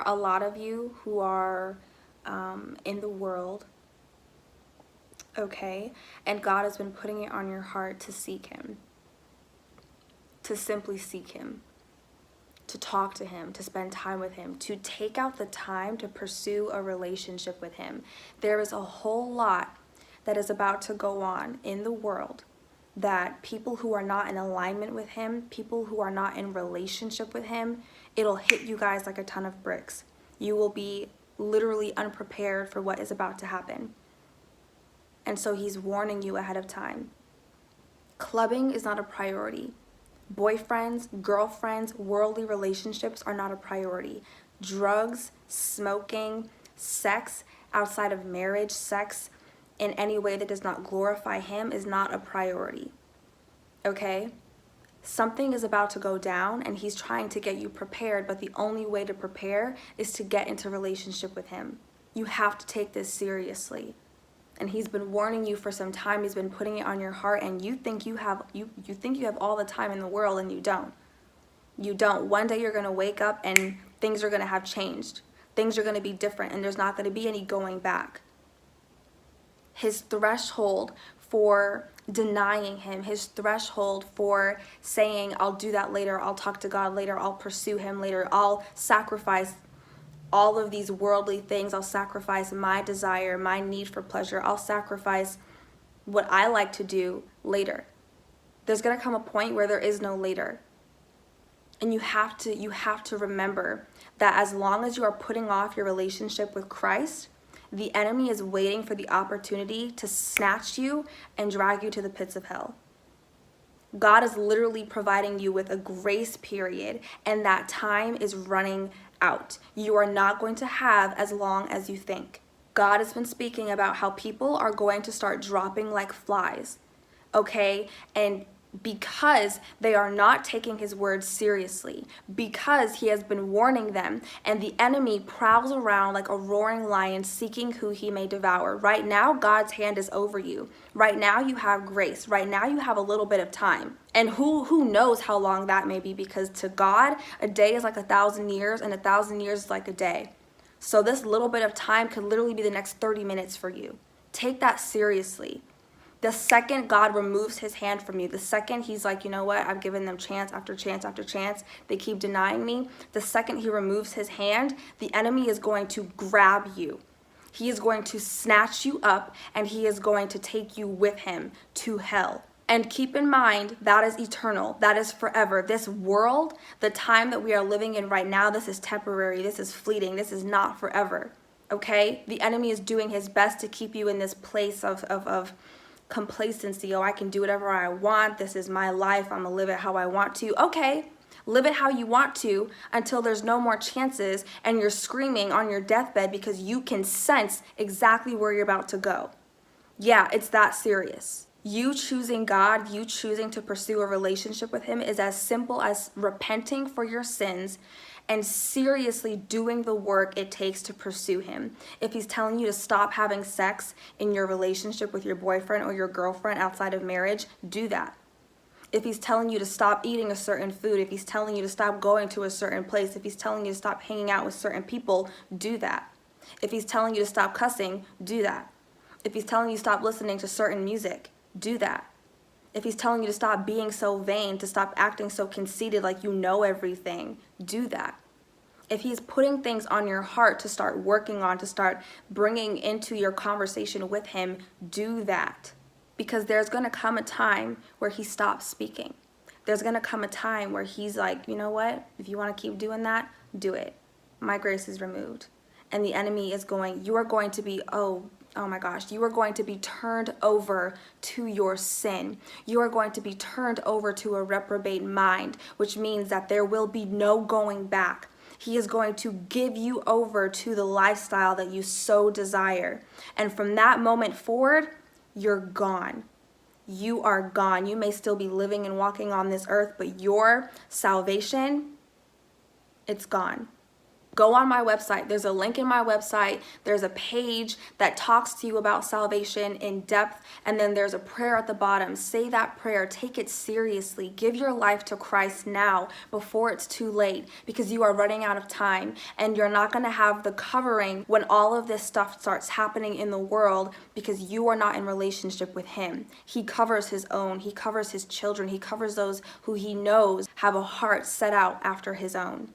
are a lot of you who are in the world, okay? And God has been putting it on your heart to seek him, to simply seek him, to talk to him, to spend time with him, to take out the time to pursue a relationship with him. There is a whole lot that is about to go on in the world that people who are not in alignment with him, people who are not in relationship with him, it'll hit you guys like a ton of bricks. You will be literally unprepared for what is about to happen. And so he's warning you ahead of time. Clubbing is not a priority. Boyfriends, girlfriends, worldly relationships are not a priority. Drugs, smoking, sex outside of marriage, sex in any way that does not glorify him is not a priority. Okay? Something is about to go down and he's trying to get you prepared, but the only way to prepare is to get into relationship with him. You have to take this seriously. And he's been warning you for some time. He's been putting it on your heart, and you think you have all the time in the world, and you don't. You don't. One day you're going to wake up and things are going to have changed. Things are going to be different, and there's not going to be any going back. His threshold for denying him, his threshold for saying, I'll do that later, I'll talk to God later, I'll pursue him later, I'll sacrifice all of these worldly things, I'll sacrifice my desire, my need for pleasure, I'll sacrifice what I like to do later. There's going to come a point where there is no later. And you have to remember that as long as you are putting off your relationship with Christ, the enemy is waiting for the opportunity to snatch you and drag you to the pits of hell. God is literally providing you with a grace period, and that time is running out. You are not going to have as long as you think. God has been speaking about how people are going to start dropping like flies, okay? And because they are not taking his word seriously, because he has been warning them, and the enemy prowls around like a roaring lion seeking who he may devour. Right now, God's hand is over you. Right now, you have grace. Right now, you have a little bit of time. And who knows how long that may be, because to God, a day is like 1,000 years, and 1,000 years is like a day. So this little bit of time could literally be the next 30 minutes for you. Take that seriously. The second God removes his hand from you, the second he's like, you know what, I've given them chance after chance after chance, they keep denying me, the second he removes his hand, the enemy is going to grab you. He is going to snatch you up, and he is going to take you with him to hell. And keep in mind, that is eternal. That is forever. This world, the time that we are living in right now, this is temporary. This is fleeting. This is not forever. Okay? The enemy is doing his best to keep you in this place of complacency. Oh, I can do whatever I want. This is my life. I'm gonna live it how I want to. Okay, live it how you want to until there's no more chances and you're screaming on your deathbed because you can sense exactly where you're about to go. Yeah, it's that serious. You choosing God, you choosing to pursue a relationship with him is as simple as repenting for your sins and seriously doing the work it takes to pursue him. If he's telling you to stop having sex in your relationship with your boyfriend or your girlfriend outside of marriage, do that. If he's telling you to stop eating a certain food, if he's telling you to stop going to a certain place, if he's telling you to stop hanging out with certain people, do that. If he's telling you to stop cussing, do that. If he's telling you to stop listening to certain music, do that. If he's telling you to stop being so vain, to stop acting so conceited like you know everything, do that. If he's putting things on your heart to start working on, to start bringing into your conversation with him, do that. Because there's going to come a time where he stops speaking. There's going to come a time where he's like, you know what? If you want to keep doing that, do it. My grace is removed. And the enemy is going, you are going to be, oh my gosh, you are going to be turned over to your sin. You are going to be turned over to a reprobate mind, which means that there will be no going back. He is going to give you over to the lifestyle that you so desire. And from that moment forward, you're gone. You are gone. You may still be living and walking on this earth, but your salvation, it's gone. Go on my website. There's a link in my website. There's a page that talks to you about salvation in depth. And then there's a prayer at the bottom. Say that prayer. Take it seriously. Give your life to Christ now before it's too late, because you are running out of time and you're not going to have the covering when all of this stuff starts happening in the world, because you are not in relationship with him. He covers his own. He covers his children. He covers those who he knows have a heart set out after his own.